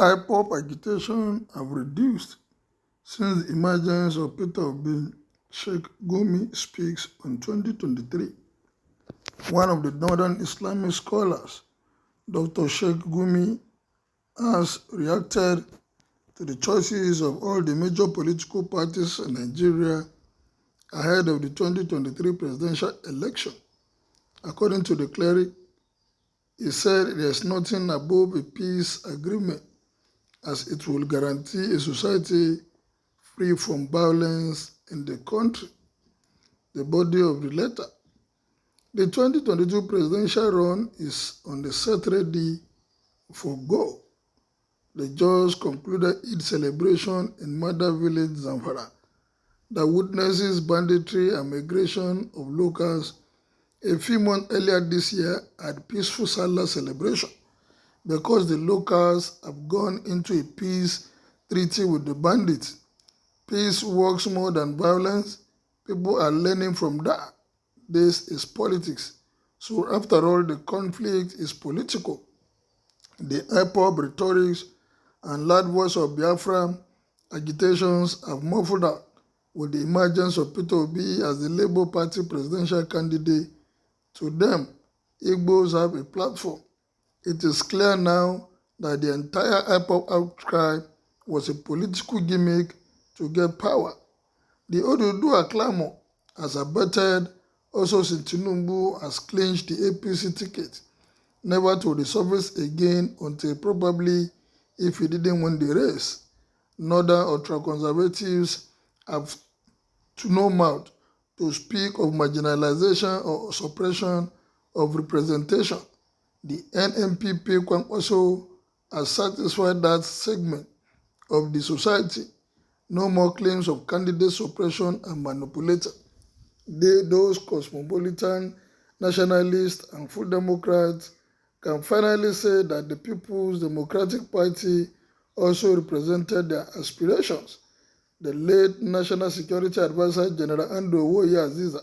Ipob agitation have reduced since the emergence of Peter Obi. Sheikh Gumi speaks on 2023. One of the northern Islamic scholars, Dr. Sheikh Gumi, has reacted to the choices of all the major political parties in Nigeria ahead of the 2023 presidential election. According to the cleric, he said there is nothing above a peace agreement, as it will guarantee a society free from violence in the country. The body of the letter. The 2022 presidential run is on the set ready for go. The just concluded Eid celebration in Mada village, Zamfara, that witnesses banditry and migration of locals a few months earlier this year at peaceful Salah celebration because the locals have gone into a peace treaty with the bandits. Peace works more than violence. People are learning from that. This is politics. So after all, the conflict is political. The Ipob rhetorics and loud voice of Biafra agitations have muffled out with the emergence of Peter Obi as the Labour Party presidential candidate. To them, Igbos have a platform. It is clear now that the entire Ipob outcry was a political gimmick to get power. The Oduduwa clamor has abetted also since Tinubu has clinched the APC ticket, never to resurface again until probably if he didn't win the race. Northern ultra-conservatives have to no mouth to speak of marginalization or suppression of representation. The NNPP also has satisfied that segment of the society. No more claims of candidate suppression and manipulator. Those cosmopolitan nationalists and full Democrats can finally say that the People's Democratic Party also represented their aspirations. The late National Security Advisor General Andrew Owoye Aziza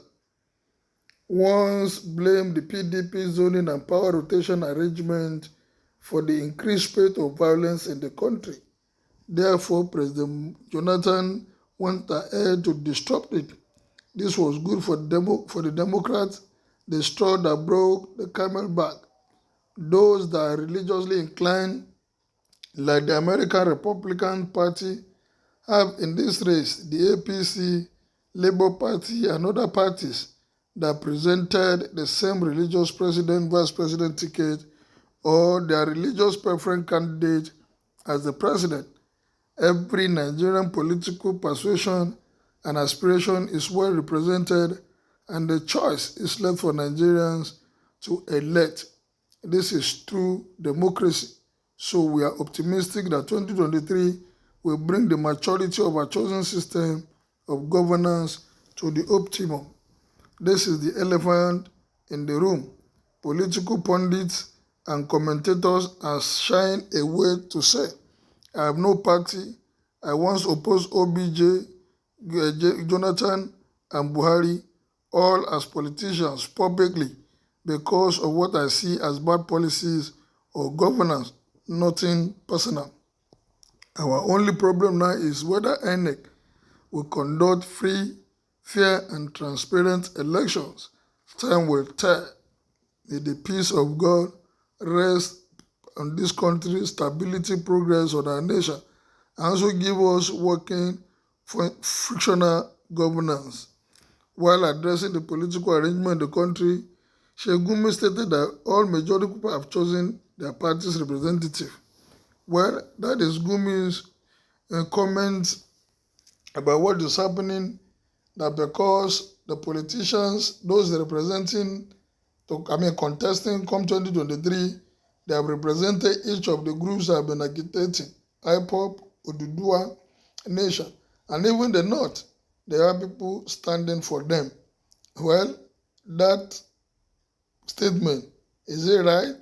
once blamed the PDP zoning and power rotation arrangement for the increased rate of violence in the country. Therefore, President Jonathan went ahead to disrupt it. This was good for the Democrats, the straw that broke the camel back. Those that are religiously inclined, like the American Republican Party, have in this race the APC, Labour Party, and other parties that presented the same religious president-vice president ticket or their religious preference candidate as the president. Every Nigerian political persuasion and aspiration is well represented, and the choice is left for Nigerians to elect. This is true democracy. So we are optimistic that 2023 will bring the maturity of our chosen system of governance to the optimum. This is the elephant in the room. Political pundits and commentators are shying away to say, I have no party. I once opposed OBJ, Jonathan, and Buhari, all as politicians publicly because of what I see as bad policies or governance, nothing personal. Our only problem now is whether INEC will conduct free, fair, and transparent elections. Time will tell. May the peace of God rest on this country, stability, progress on our nation, and also give us working for frictional governance. While addressing the political arrangement in the country, Sheikh Gumi stated that all majority people have chosen their party's representative. Well, that is Gumi's comment about what is happening, that because the politicians, those representing, contesting come 2023, they have represented each of the groups that have been agitating, Ipob, Oduduwa, Nation, and even the North, there are people standing for them. Well, that statement, is it right?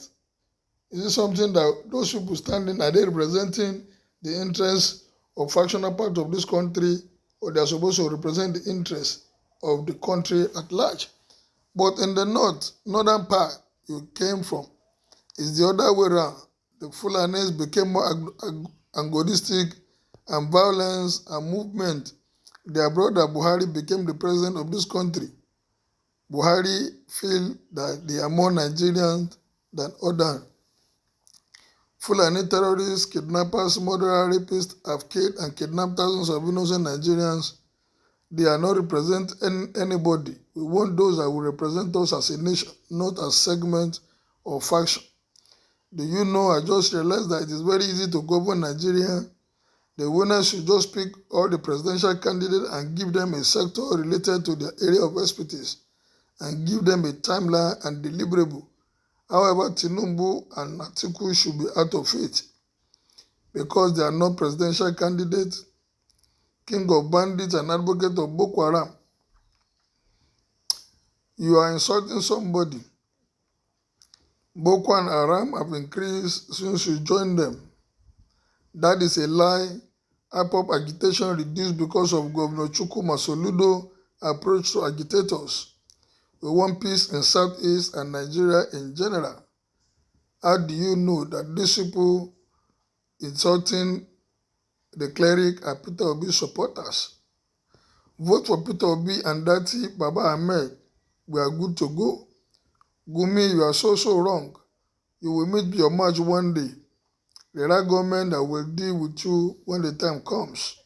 Is it something that those people standing, are they representing the interests of fractional part of this country, or they are supposed to represent the interests of the country at large? But in the northern part you came from, it's the other way around. the Fulanis became more antagonistic and violence and movement. Their brother Buhari became the president of this country. Buhari feel that they are more Nigerians than others. Fulani terrorists, kidnappers, murderers, rapists have killed and kidnapped thousands of innocent Nigerians. They are not representing anybody. We want those that will represent us as a nation, not as segment or faction. Do you know, I just realized that it is very easy to govern Nigeria. The winners should just pick all the presidential candidates and give them a sector related to their area of expertise and give them a timeline and deliverable. However, Tinubu and Atiku should be out of it because they are not presidential candidates, king of bandits and advocate of Boko Haram. You are insulting somebody. Boko Haram have increased since you joined them. That is a lie. Ipob agitation reduced because of Governor Chukwuma Soludo approach to agitators. We want peace in Southeast and Nigeria in general. How do you know that these people insulting the cleric are Peter Obi supporters? Vote for Peter Obi and Dati Baba Ahmed. We are good to go. Gumi, you are so wrong. You will meet your match one day. There are government that will deal with you when the time comes.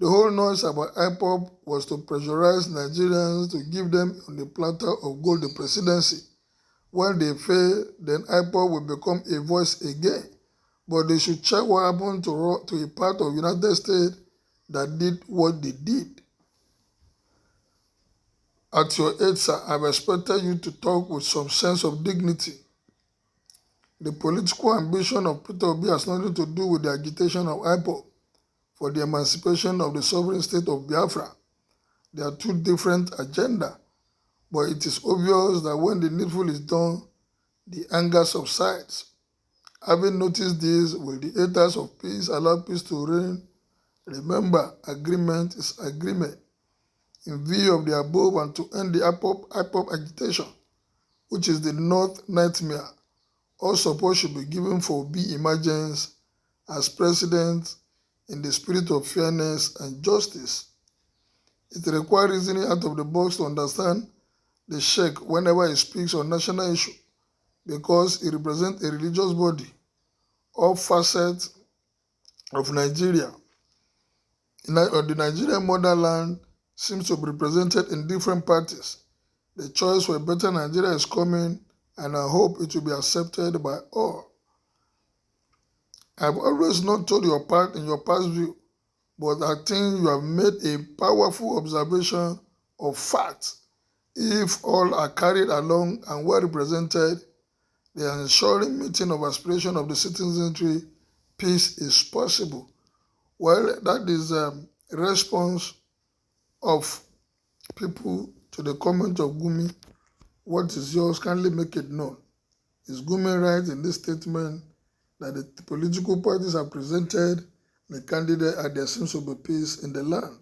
The whole noise about Ipob was to pressurize Nigerians to give them on the platter of gold the presidency. When they fail, then Ipob will become a voice again. But they should check what happened to a part of United States that did what they did. At your age, sir, I've expected you to talk with some sense of dignity. The political ambition of Peter Obi has nothing to do with the agitation of Ipob for the emancipation of the sovereign state of Biafra. There are two different agendas, but it is obvious that when the needful is done, the anger subsides. Having noticed this, will the haters of peace allow peace to reign? Remember, agreement is agreement. In view of the above and to end the Ipob agitation, which is the North nightmare, all support should be given for Obi emergence as president in the spirit of fairness and justice. It requires reasoning out of the box to understand the Sheikh whenever he speaks on national issue because he represents a religious body. All facets of Nigeria, the Nigerian motherland, seems to be represented in different parties. The choice for a better Nigeria is coming, and I hope it will be accepted by all. I've always not told your part in your past view, but I think you have made a powerful observation of facts. If all are carried along and well represented, the ensuring meeting of aspiration of the citizenry, peace is possible. Well, that is a response of people to the comment of Gumi. What is yours? Kindly make it known. Is Gumi right in this statement that the political parties have presented the candidate and there seems to be peace in the land?